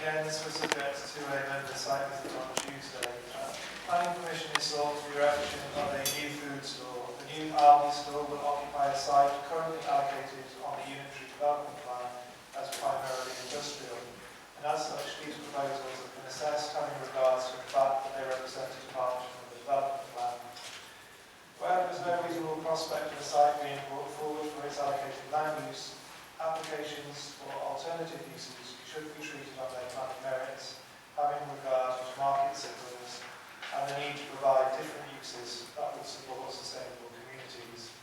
again, this was subject to a member site visit on Tuesday. Planning permission is sought for the erection of a new food store. The new Aldi store will occupy a site currently allocated on the unitary development plan as primarily industrial. And as such, these proposals have been assessed having regards to the fact that they represent a departure from the development plan. Where there is no reasonable prospect of the site being brought forward for its allocated land use, applications for alternative uses should be treated on their planning merits, having regard to market cyclicals and the need to provide different uses that would support sustainable communities.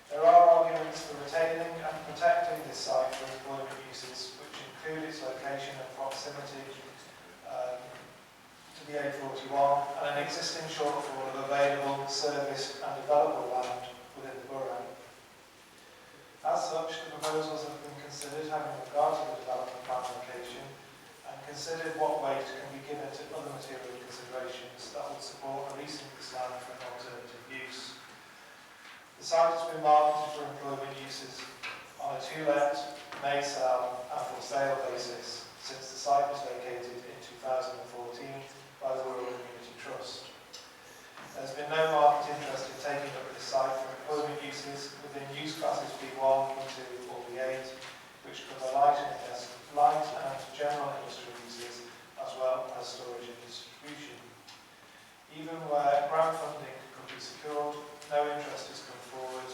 There are arguments for retaining and protecting this site for employment uses, which include its location and proximity to the A41 and an existing shortfall of available, serviced and developable land within the borough. As such, the proposals have been considered having regard to the development plan location and considered what weight can be given to other material considerations that would support releasing this land for an alternative use. The site has been marketed for employment uses on a to-let, may sell and for sale basis since the site was vacated in 2014 by the Wirral Community Trust. There has been no market interest in taking up this site for employment uses within use classes B1, B2 or B8, which cover light and general industrial uses as well as storage and distribution. Even where grant funding could be secured, no interest has come forward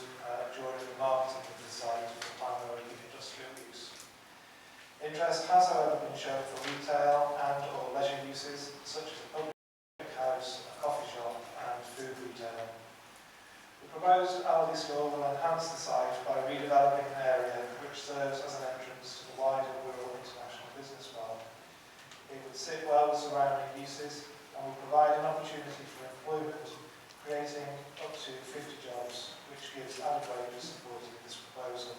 during the marketing of the site for primarily industrial use. Interest has, however, been shown for retail and or leisure uses such as a public house, a coffee shop and food retail. The proposed Aldi store will enhance the site by redeveloping an area which serves as an entrance to the wider Wirral International Business Park. It would sit well with surrounding uses and will provide an opportunity for employment, creating up to 50 jobs, which gives added weight to supporting this proposal.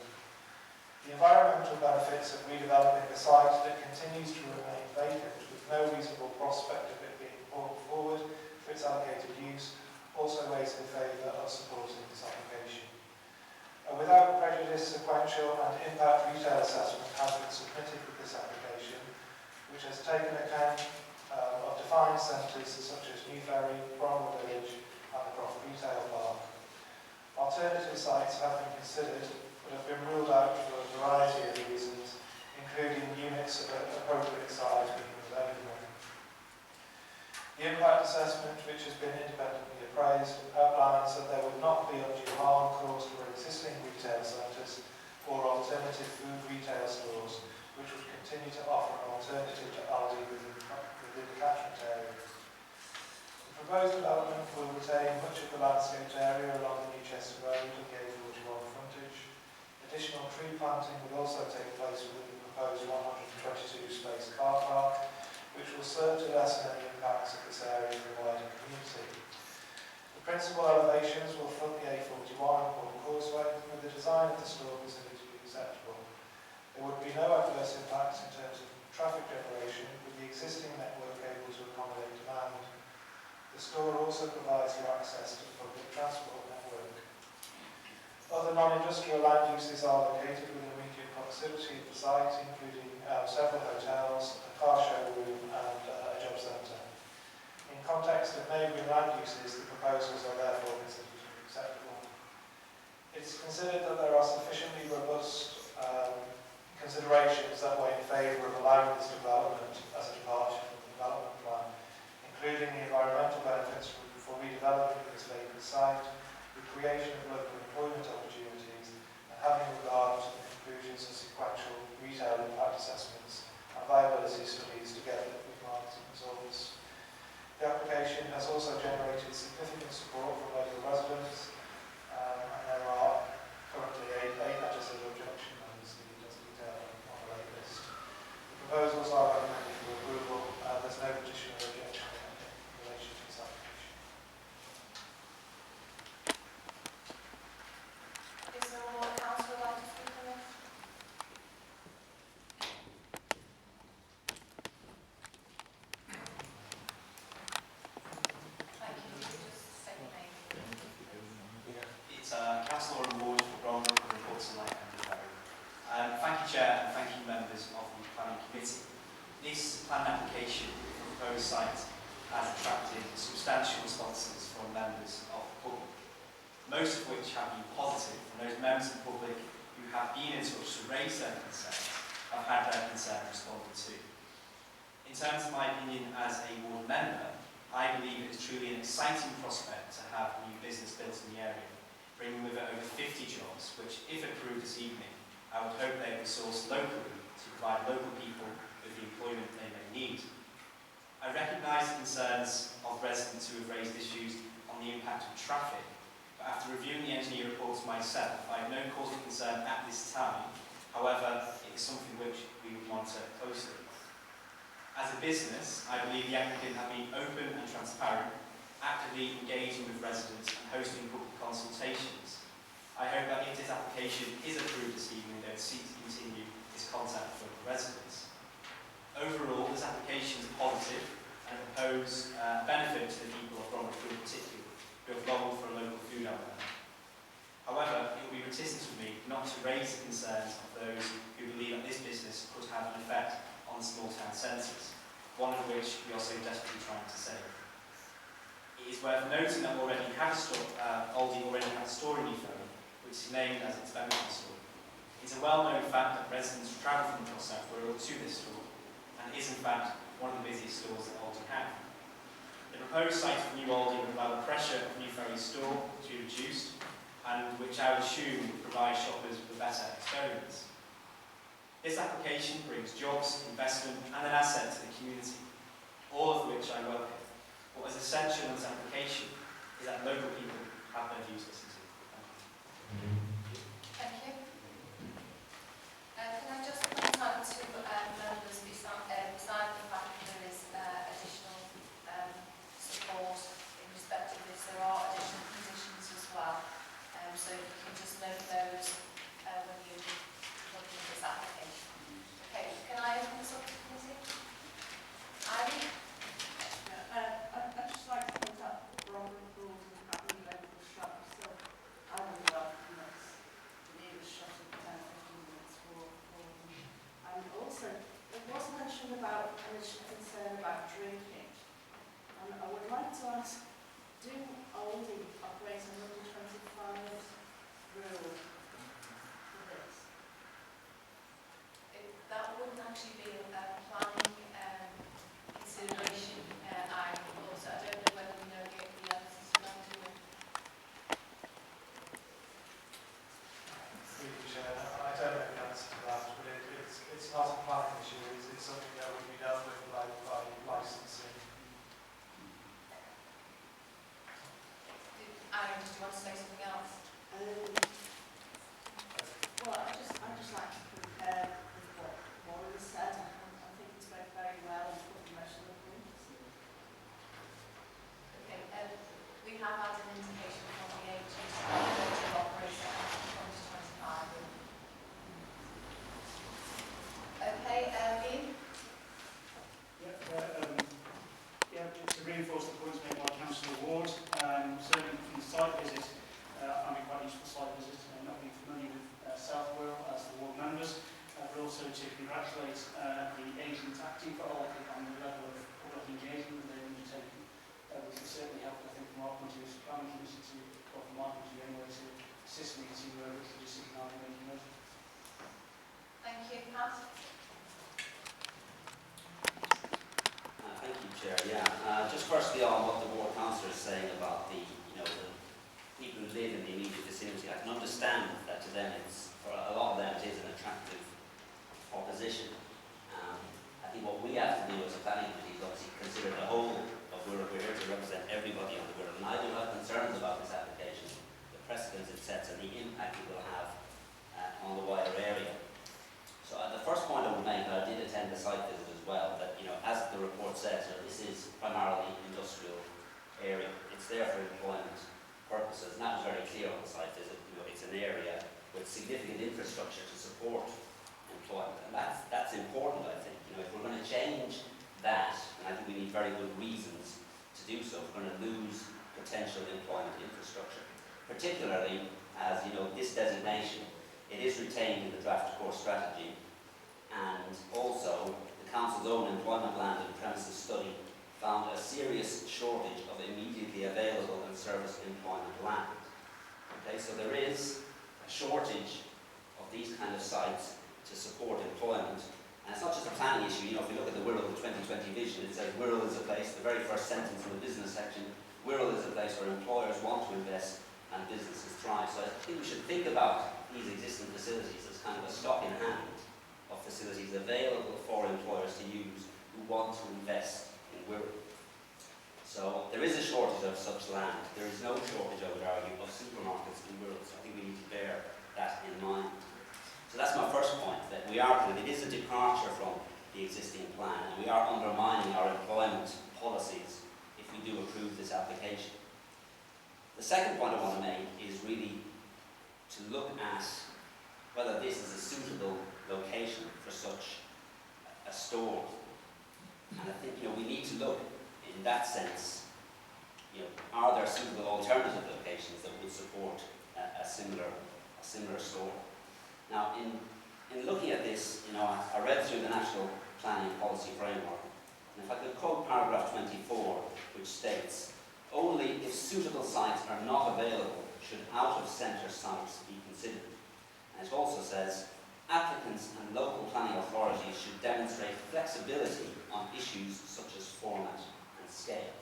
The environmental benefits of redeveloping a site that continues to remain vacant with no reasonable prospect of it being brought forward for its allocated use also weighs in favour of supporting this application. Without prejudice, sequential and impact retail assessment has been submitted with this application, which has taken account of defined centres such as New Ferry, Bromborough Village and the Croft Retail Park. Alternative sites have been considered but have been ruled out for a variety of reasons, including units of appropriate size being available. The impact assessment, which has been independently appraised, outlines that there would not be undue harm caused for existing retail centres or alternative food retail stores, which would continue to offer an alternative to Aldi within the catchment area. The proposed development will retain much of the landscaped area along the Newchester Road and the A41 frontage. Additional tree planting will also take place within the proposed 122 space car park, which will serve to lessen any impacts of this area for the wider community. The principal elevations will front the A41 and Port Causeway, with the design of the store considered to be acceptable. There would be no adverse impacts in terms of traffic generation, with the existing network able to accommodate demand. The store also provides for access to the public transport network. Other non-industrial land uses are located within immediate proximity of the site, including several hotels, a car showroom and a job centre. In context of neighbouring land uses, the proposals are therefore considered to be acceptable. It is considered that there are sufficiently robust considerations that weigh in favour of allowing this development as a departure from the development plan, including the environmental benefits for redeveloping this vacant site, the creation of local employment opportunities, and having regard to the conclusions of sequential retail impact assessments and viability studies together with marketing results. The application has also generated significant support from local residents, and there are currently 8 letters of objection, as the detail on the late list. The proposals are recommended for approval, and there's no petition or objection in relation to this application. Is there more council would like to speak on this? Thank you. Could you just say your name? It's Councillor and Ward for Bromborough for reports tonight and Thank you, Chair, and thank you, members of the Planning Committee. This planned application for the proposed site has attracted substantial responses from members of the public, most of which have been positive, and those members of the public who have been in touch to raise their concerns have had their concern responded to. In terms of my opinion as a ward member, I believe it is truly an exciting prospect to have new business built in the area, bringing with it over 50 jobs, which, if approved this evening, I would hope they would be sourced locally to provide local people with the employment they may need. I recognise the concerns of residents who have raised issues on the impact of traffic, but after reviewing the engineer reports myself, I have no cause of concern at this time. However, it is something which we will monitor closely. As a business, I believe the applicant have been open and transparent, actively engaging with residents and hosting public consultations. I hope that if this application is approved this evening, they will seek to continue this contact with local residents. Overall, this application is positive and proposes benefit to the people of Bromborough in particular, who have longed for a local food outlet. However, it will be reticent of me not to raise the concerns of those who believe that this business could have an effect on the small town centres, one of which we are so desperately trying to save. It is worth noting that Aldi already have a store in Wirral, which is named as its membership store. It's a well-known fact that residents travel from across South Wirral to this store, and is in fact one of the busiest stores that Aldi have. The proposed site of new Aldi would allow the pressure of New Ferry store to be reduced, and which I would assume would provide shoppers with a better experience. This application brings jobs, investment and an asset to the community, all of which I welcome. What is essential in this application is that local people have their views listened to. Thank you. Can I just point out to members beside the fact that there is additional support in respect of this, there are additional conditions as well. So if you can just note those when you're looking at this application. Okay, can I open this up to the committee? Irene? I'd just like to point out that Bromborough rules and having local shops, so I would welcome this. The nearest shop of 10-15 minutes walk for them. And also, there was mention about an initial concern about drinking. And I would like to ask, do Aldi operate a 125 rule for this? That wouldn't actually be a planning consideration, Irene, also. I don't know whether we know the answers to that, do we? Through you, Chair, I don't know the answer to that, but it's not a planning issue, it's something that would be dealt with by licensing. Irene, did you want to say something else? Well, I'd just like to compare with what Warren has said. I think it's worked very well and put most of the points. Okay, we have had an indication from the AT to operate at 2025. Okay, Ian? To reinforce the points made by Councillor Ward, certainly from the site visit, I found it quite a useful site visit, not being familiar with South Wirral as the ward members, but also to congratulate the agent acting for Aldi on the level of public engagement that they've undertaken, which has certainly helped, I think, from our point of view as a planning committee or from my point of view anyway, to assist me to reach the decision I'm making. Thank you, Pat. Thank you, Chair. Just firstly on what the ward councillor is saying about the people who live in the immediate vicinity. I can understand that to them, for a lot of them, it is an attractive proposition. I think what we have to do as a planning committee is obviously consider the whole of Wirral. We're here to represent everybody on the Wirral, and I do have concerns about this application, the precedents it sets, and the impact it will have on the wider area. So the first point I would make, and I did attend the site visit as well, that as the report says, this is primarily industrial area. It's there for employment purposes, and that was very clear on the site visit. It's an area with significant infrastructure to support employment, and that's important, I think. If we're going to change that, and I think we need very good reasons to do so, we're going to lose potential employment infrastructure, particularly as this designation, it is retained in the draft core strategy, and also the the council's own employment land and premises study found a serious shortage of immediately available and service employment land. Okay, so there is a shortage of these kind of sites to support employment. And it's not just a planning issue. You know, if you look at the Wirral 2020 vision, it says Wirral is a place, the very first sentence in the business section, Wirral is a place where employers want to invest and businesses thrive. So I think we should think about these existing facilities as kind of a stock in hand of facilities available for employers to use who want to invest in Wirral. So there is a shortage of such land. There is no shortage, I would argue, of supermarkets in Wirral. So I think we need to bear that in mind. So that's my first point, that it is a departure from the existing plan, and we are undermining our employment policies if we do approve this application. The second point I want to make is really to look at whether this is a suitable location for such a store. And I think, we need to look in that sense, are there suitable alternative locations that would support a similar store? Now, in looking at this, I read through the National Planning Policy Framework, and if I could quote paragraph 24, which states, "Only if suitable sites are not available should out-of-centre sites be considered." And it also says, "Applicants and local planning authorities should demonstrate flexibility on issues such as format and scale."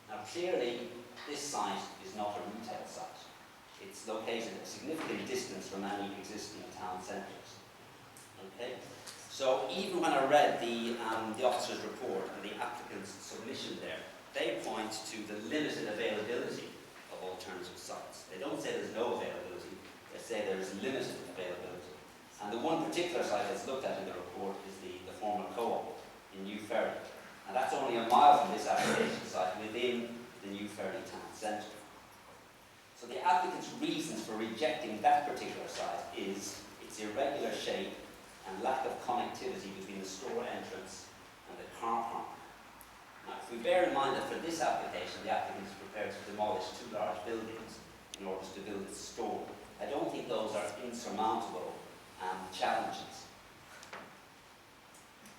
Now, clearly, this site is not a retail site. It's located at a significant distance from any existing town centres. Okay? So even when I read the officer's report and the applicant's submission there, they point to the limited availability of alternative sites. They don't say there's no availability, they say there is limited availability. And the one particular site that's looked at in the report is the former co-op in New Ferry. And that's only a mile from this application site within the New Ferry town centre. So the applicant's reasons for rejecting that particular site is its irregular shape and lack of connectivity between the store entrance and the car park. Now, if we bear in mind that for this application, the applicant is prepared to demolish 2 large buildings in order to build its store, I don't think those are insurmountable challenges.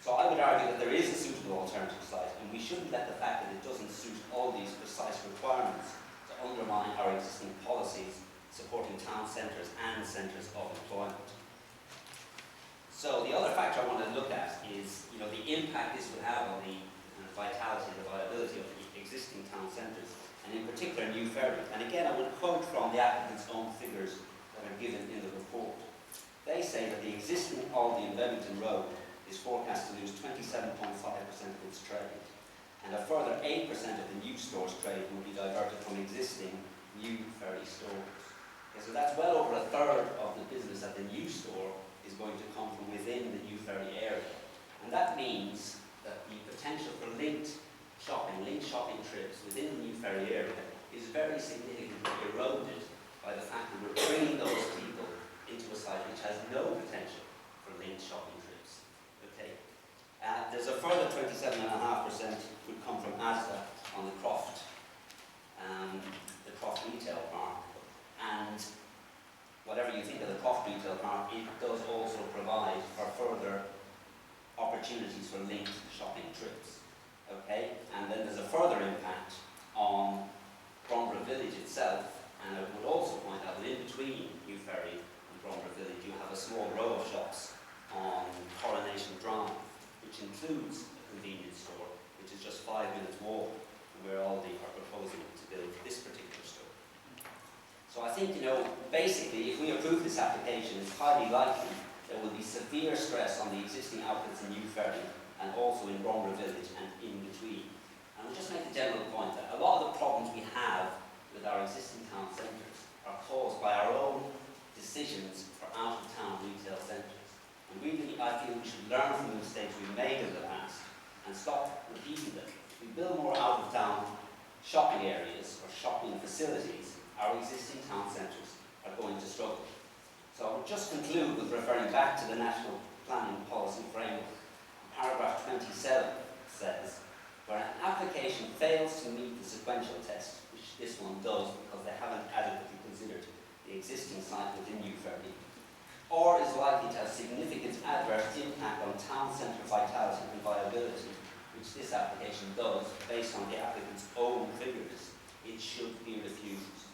So I would argue that there is a suitable alternative site, and we shouldn't let the fact that it doesn't suit all these precise requirements undermine our existing policies supporting town centres and centres of employment. So the other factor I want to look at is, the impact this would have on the vitality and the viability of the existing town centres, and in particular New Ferry. And again, I would quote from the applicant's own figures that are given in the report. They say that the existing Aldi in Leamington Road is forecast to lose 27.5% of its trade, and a further 8% of the new store's trade will be diverted from existing New Ferry stores. Okay, so that's well over a third of the business at the new store is going to come from within the New Ferry area. And that means that the potential for linked shopping trips within the New Ferry area is very significantly eroded by the fact that we're bringing those people into a site which has no potential for linked shopping trips. Okay. There's a further 27.5% would come from Asda on the Croft retail park. And whatever you think of the Croft retail park, it does also provide for further opportunities for linked shopping trips. Okay? And then there's a further impact on Bromborough village itself, and I would also point out that in between New Ferry and Bromborough village you have a small row of shops on Coronation Drive, which includes a convenience store, which is just 5 minutes walk from where Aldi are proposing to build this particular store. So I think, basically, if we approve this application, it's highly likely there will be severe stress on the existing outlets in New Ferry and also in Bromborough village and in between. And we'll just make the general point that a lot of the problems we have with our existing town centres are caused by our own decisions for out-of-town retail centres. And really, I feel we should learn from the mistakes we've made in the past and stop repeating them. If we build more out-of-town shopping areas or shopping facilities, our existing town centres are going to struggle. So I'll just conclude with referring back to the National Planning Policy Framework. Paragraph 27 says, where an application fails to meet the sequential test, which this one does because they haven't adequately considered the existing site within New Ferry, or is likely to have significant adverse impact on town centre vitality and viability, which this application does, based on the applicant's own figures, it should be refused.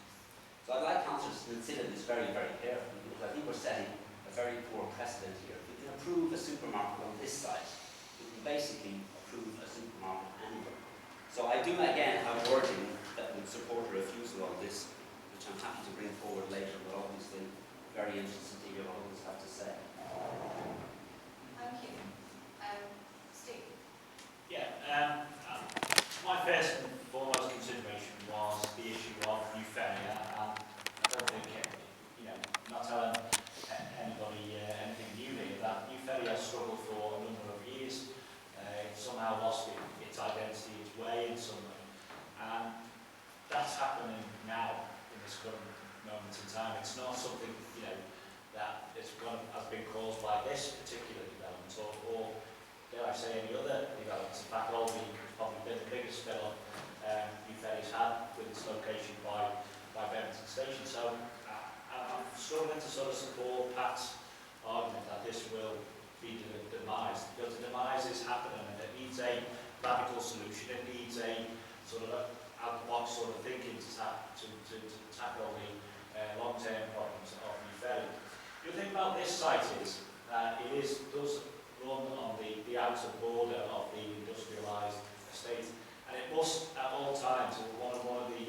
So I'd like councillors to consider this very, very carefully, because I think we're setting a very poor precedent here. If we can approve a supermarket on this site, we can basically approve a supermarket anywhere. So I do again have wording that would support a refusal on this, which I'm happy to bring forward later, but obviously very interested to hear what others have to say. Thank you. Steve? Yeah, my first and foremost consideration was the issue of new ferry, and I don't think, not telling anybody anything new here, that new ferry has struggled for a number of years. It somehow lost its identity, its way in some way, and that's happening now in this current moment in time. It's not something, that has been caused by this particular development, or dare I say any other developments. In fact, Aldi has probably been the biggest fill-up new ferries had with its location by Bedlington Station. So I'm struggling to sort of support Pat's argument that this will be demised, because the demise is happening and it needs a radical solution. It needs a sort of out-of-the-box sort of thinking to tackle the long-term problems of new ferry. The thing about this site is that it does run on the outer border of the industrialised estate, and it must at all times, one of the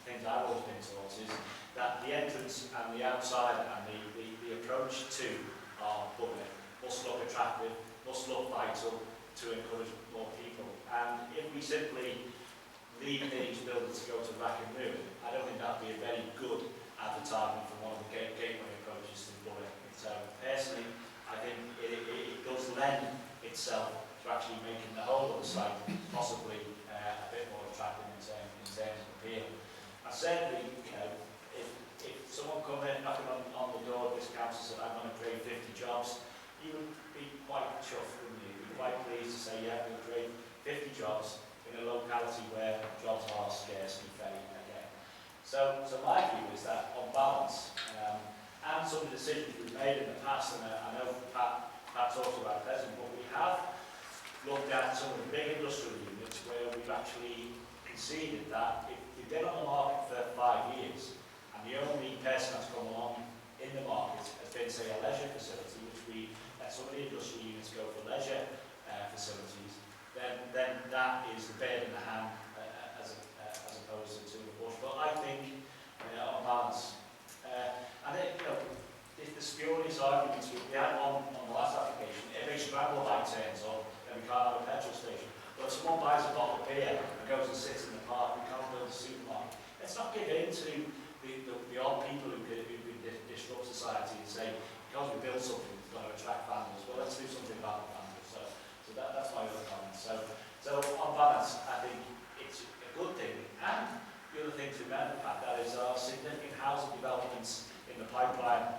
things I've always been taught is that the entrance and the outside and the approach to our public must look attractive, must look vital to encourage more people. And if we simply leave these buildings to go to rack and ruin, I don't think that would be a very good advertisement from one of the gateway approaches to the borough. So personally, I think it does lend itself to actually making the whole of the site possibly a bit more attractive in terms of appeal. And certainly, if someone come in knocking on the door of this council and said, I'm going to create 50 jobs, you would be quite chuffed, wouldn't you? You'd be quite pleased to say, yeah, we'll create 50 jobs in a locality where jobs are scarce and very again. So my view is that on balance, and some of the decisions we've made in the past, and I know Pat talked about present, but we have looked at some of the big industrial units where we've actually conceded that if we've been on the market for 5 years and the only person that's come along in the market has been, say, a leisure facility, which we let some of the industrial units go for leisure facilities, then that is the bird in the hand as opposed to the bush. But I think on balance, and if the spurious arguments, we had one on the last application, if a scramble light turns on, then we can't have a petrol station. But if someone buys a bottle of beer and goes and sits in the park, we can't build a supermarket. Let's not give in to the odd people who disrupt society and say, because we build something, it's going to attract vandals. Well, let's do something about the vandals. So that's my other comment. So on balance, I think it's a good thing. And the other thing to remember, Pat, that is our significant housing developments in the pipeline,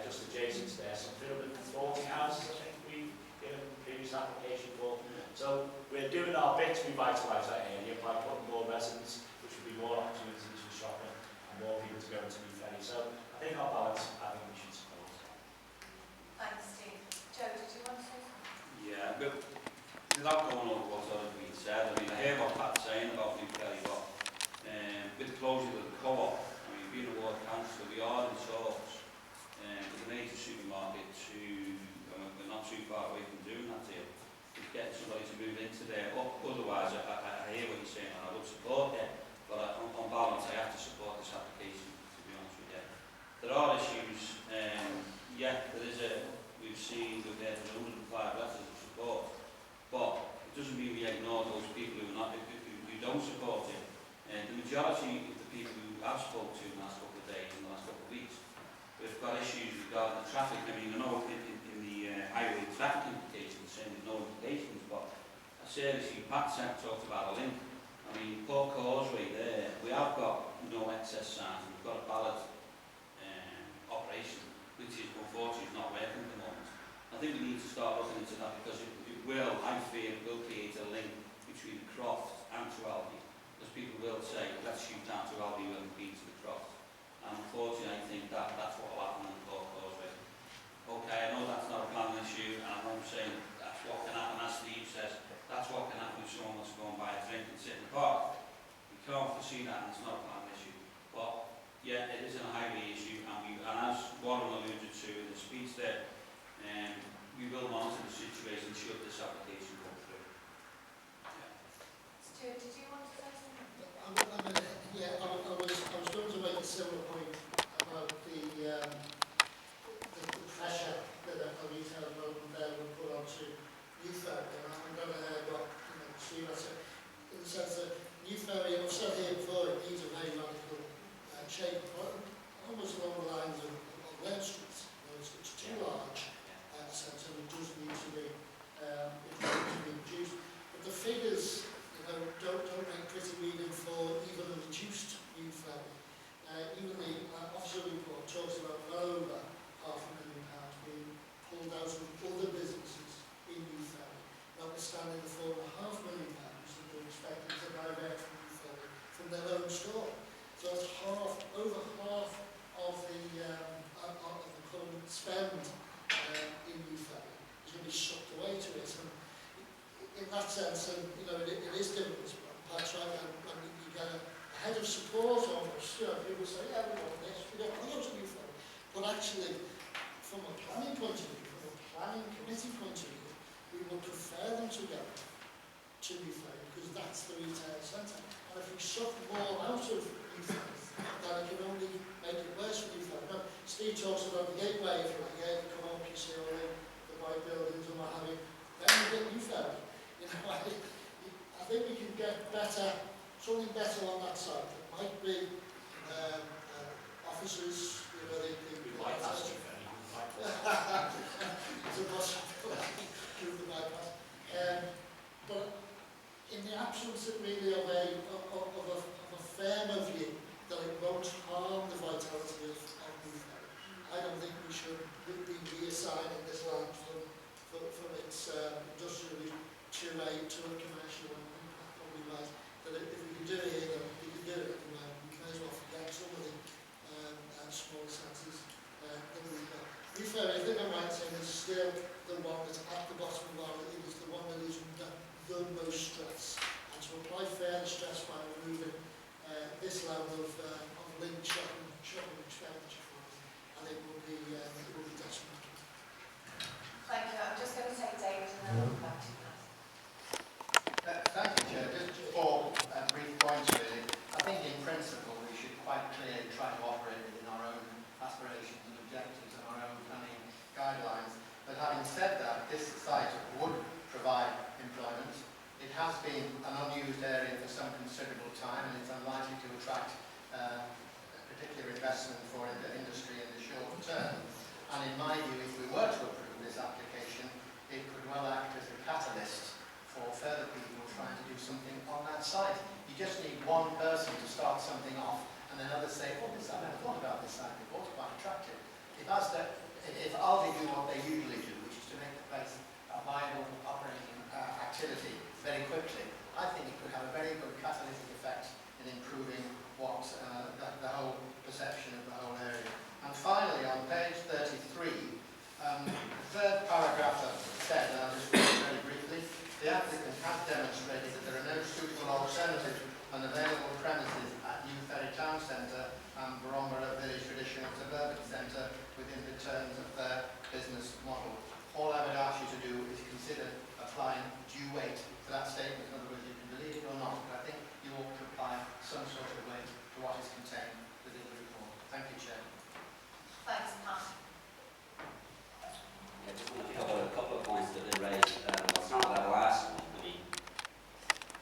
just adjacent to there. Some 340 houses, I think we've given previous application for. So we're doing our bit to revitalise that area by putting more residents, which will be more opportunities for shopping and more people to go into new ferry. So I think on balance, I think we should support. Thanks, Steve. Joe, did you want to say something? Yeah, but without going over what's already been said, I mean, I hear what Pat's saying about new ferry, but with the closure of the co-op, I mean, being a ward councillor, we are in talks with a major supermarket we're not too far away from doing that here, to get somebody to move into there. Otherwise, I hear what you're saying and I would support it, but on balance, I have to support this application, to be honest with you. There are issues, we've seen that there's 105 letters of support, but it doesn't mean we ignore those people who don't support it. The majority of the people who I've spoken to in the last couple of days, in the last couple of weeks, we've got issues regarding the traffic. I mean, I know in the highway traffic implications, saying there's no implications, but I seriously, Pat talked about a link. I mean, Port Causeway there, we have got no excess signs, we've got a ballot operation, which is unfortunately not working at the moment. I think we need to start looking into that, because it will, I fear, will create a link between Croft and Aldi. Because people will say, let's shoot down to Aldi when we beat to the Croft. And unfortunately, I think that's what will happen on the Port Causeway. see that, and it's not a planning issue. But yeah, it is a highway issue, and as Warren alluded to in the speech there, we will monitor the situation should this application go through. Yeah. Stuart, did you want to say something? I was going to make a similar point about the pressure that a retail development there would put onto youth area, and I'm going to hear what Stuart said, in the sense that youth area, I've said here before, it needs a very radical change, almost along the lines of Leech Street. It's too large a centre, it does need to be reduced. But the figures, don't make pretty reading for even a reduced youth area. Even the officer report talks about well over £500,000 being pulled out of other businesses in youth area, notwithstanding the £4.5 million that they're expected to divert from youth area from their own store. So that's over half of the current spend in youth area is going to be sucked away to it. And in that sense, it is difficult. That's right, and you get a head of support almost. People say, yeah, we want this, we don't want to go to youth area. But actually, from a planning point of view, from a planning committee point of view, we would prefer them to go to youth area because that's the retail centre. And if we suck more out of youth area, then it can only make it worse for youth area. Now, Steve talks about the gateway, if you like, you come up, you see all the white buildings and what have you, then you get youth area. I think we can get something better on that side. It might be officers, We might ask you for any. it's a possibility through the bypass. But in the absence of really of a firmer view that it won't harm the vitality of youth area, I don't think we should be reassigning this land from its industrial to a commercial one. Probably right. But if we can do it here, then we can do it. We may as well forget some of the small centres that we've got. To be fair, I think I'm right saying it's still the one that's at the bottom of our, it is the one that is under the most stress. And to apply fair stress by removing this level of linked shopping expenditure for us, and it will be detrimental. Thank you. I'm just going to take David and then we'll come back to you. Thank you, Chair. Just 4 brief points, really. I think in principle we should quite clearly try to operate within our own aspirations and objectives and our own planning guidelines. But having said that, this site would provide employment. It has been an unused area for some considerable time, and it's unlikely to attract particular investment for industry in the short term. And in my view, if we were to approve this application, it could well act as a catalyst for further people trying to do something on that site. You just need one person to start something off, and then others say, oh, this, I never thought about this site before, it's quite attractive. If Aldi do what they usually do, which is to make the place a viable operating activity very quickly, I think it could have a very good catalytic effect in improving what the whole perception of the whole area. And finally, on page 33, the third paragraph said, and I'll just read it very briefly, the applicant has demonstrated that there are no suitable alternatives and available premises at New Ferry Town Centre and Bromborough Village Traditional Suburban Centre within the terms of their business model. All I would ask you to do is consider applying due weight to that statement. In other words, you can believe it or not, but I think you ought to apply some sort of weight to what is contained within the report. Thank you, Chair. Thanks, Pat. I just want to pick up on a couple of points that have been raised. I'll start with that last one.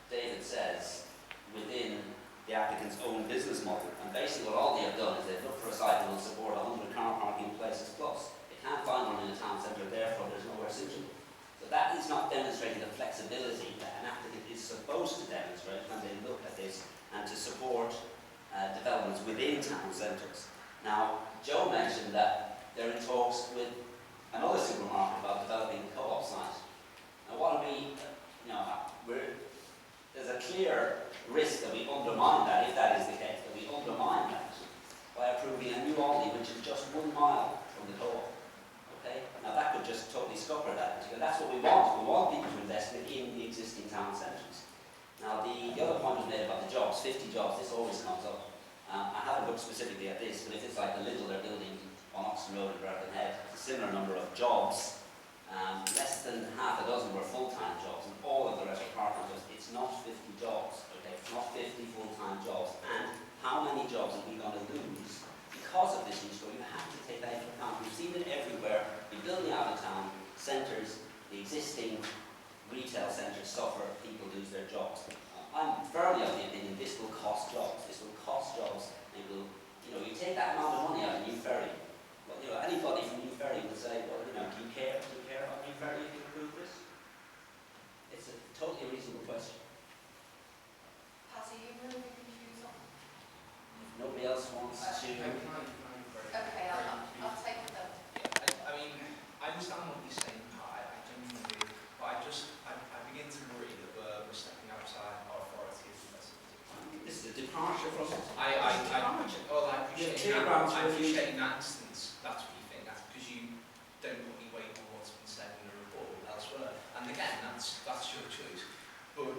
David says within the applicant's own business model, and basically what Aldi have done is they've looked for a site that will support 100 car parking places plus. They can't find one in a town centre, therefore there's nowhere suitable. So that is not demonstrating the flexibility that an applicant is supposed to demonstrate when they look at this and to support developments within town centres. Now, Joe mentioned that they're in talks with another supermarket about developing a co-op site. Now, what are we, there's a clear risk that we undermine that, if that is the case, that we undermine that by approving a new Aldi which is just 1 mile from the co-op. Okay? Now that could just totally scupper that. And that's what we want. We want people to invest in the existing town centres. Now, the other point was made about the jobs, 50 jobs, this always comes up. I haven't looked specifically at this, but if it's like the little they're building on Oxon Road in Birkenhead, a similar number of jobs, less than half a dozen were full-time jobs, and all of the rest are part-time jobs. It's not 50 jobs, okay? It's not 50 full-time jobs. And how many jobs are we going to lose because of this new store? You have to take that into account. We've seen it everywhere. We're building out of town centres, the existing retail centres suffer, people lose their jobs. I'm firmly of the opinion this will cost jobs. This will cost jobs. It will, you take that amount of money out of New Ferry. Well, anybody from New Ferry would say, well, do you care about New Ferry if you approve this? It's a totally reasonable question. Pat, are you moving views on? If nobody else wants to... Okay, I'll take the vote. I mean, I understand what you're saying, Pat, I genuinely do, but I begin to worry that we're stepping outside our authority as a This is a departure from... I appreciate in that instance, that's what you think, that's because you don't put any weight on what's been said in the report elsewhere. And again, that's your choice. But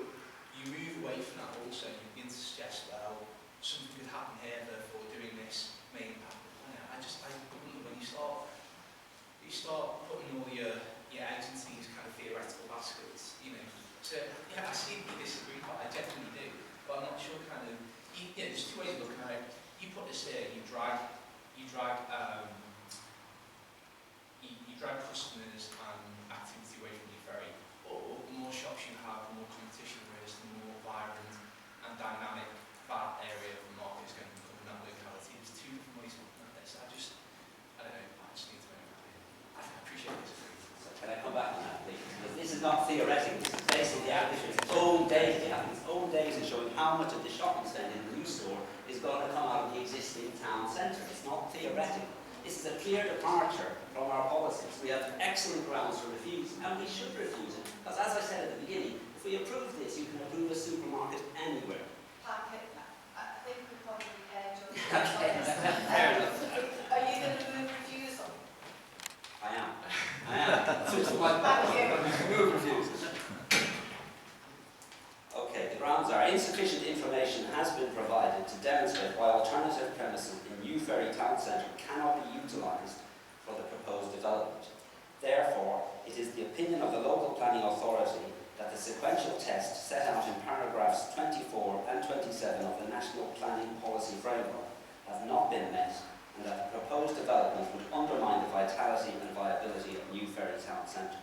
you move away from that also, you begin to suggest, well, something could happen here, therefore doing this may impact the plan. I wonder when you start putting all your eggs into these kind of theoretical baskets, I see you disagree, but I definitely do. But I'm not sure there's two ways of looking at it. You put this here, you drag customers and activity away from your ferry. Or the more shops you have, the more competition there is, the more vibrant and dynamic that area of the market is going to become in that locality. There's two different ways of looking at this. I just need to know. I appreciate this. So can I come back on that, please? Because this is not theoretical. This is basically its own data. Its own data showing how much of the shopping spend in the new store is going to come out of the existing town centre. It's not theoretical. This is a clear departure from our policies. We have excellent grounds for refusing, and we should refuse it. Because as I said at the beginning, if we approve this, you can approve a supermarket anywhere. Pat, I think we probably hedge on Okay, fair enough. Are you going to move refusal? I am. Thank you. Move refusal. Okay, the grounds are insufficient information has been provided to demonstrate why alternative premises in New Ferry Town Centre cannot be utilised for the proposed development. Therefore, it is the opinion of the local planning authority that the sequential test set out in paragraphs 24 and 27 of the National Planning Policy Framework has not been met, and that the proposed development would undermine the vitality and viability of New Ferry Town Centre.